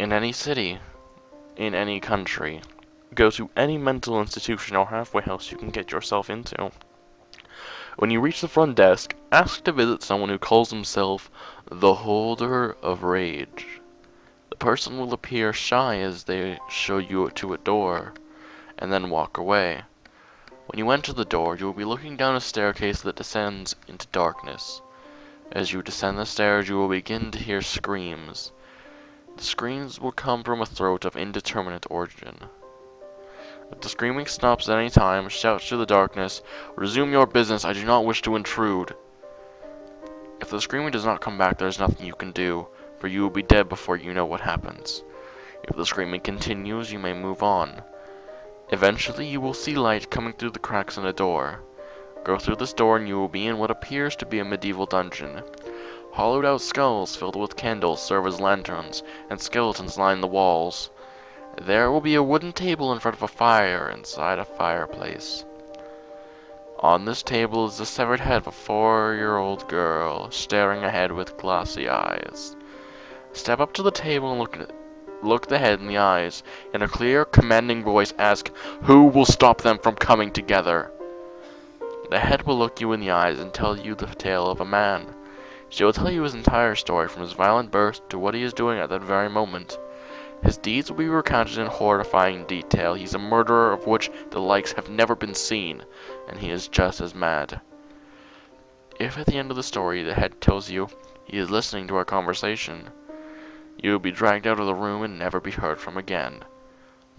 In any city, in any country, go to any mental institution or halfway house you can get yourself into. When you reach the front desk, ask to visit someone who calls himself the Holder of Rage. The person will appear shy as they show you to a door, and then walk away. When you enter the door, you will be looking down a staircase that descends into darkness. As you descend the stairs, you will begin to hear screams. The screams will come from a throat of indeterminate origin. If the screaming stops at any time, shout to the darkness, "Resume your business, I do not wish to intrude." If the screaming does not come back, there is nothing you can do, for you will be dead before you know what happens. If the screaming continues, you may move on. Eventually, you will see light coming through the cracks in a door. Go through this door and you will be in what appears to be a medieval dungeon. Hollowed out skulls filled with candles serve as lanterns, and skeletons line the walls. There will be a wooden table in front of a fire inside a fireplace. On this table is the severed head of a 4-year-old girl, staring ahead with glassy eyes. Step up to the table and look the head in the eyes. In a clear, commanding voice, ask, "Who will stop them from coming together?" The head will look you in the eyes and tell you the tale of a man. She will tell you his entire story, from his violent birth to what he is doing at that very moment. His deeds will be recounted in horrifying detail. He's a murderer of which the likes have never been seen, and he is just as mad. If at the end of the story the head tells you he is listening to our conversation, you will be dragged out of the room and never be heard from again.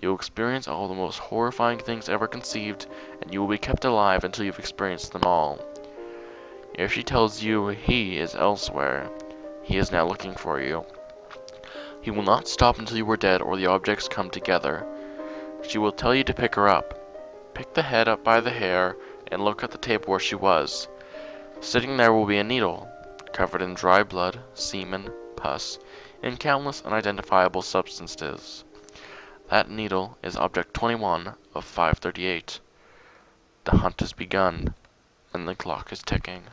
You will experience all the most horrifying things ever conceived, and you will be kept alive until you've experienced them all. If she tells you he is elsewhere, he is now looking for you. He will not stop until you are dead or the objects come together. She will tell you to pick her up. Pick the head up by the hair and look at the table where she was. Sitting there will be a needle, covered in dry blood, semen, pus, and countless unidentifiable substances. That needle is object 21 of 538. The hunt has begun, and the clock is ticking.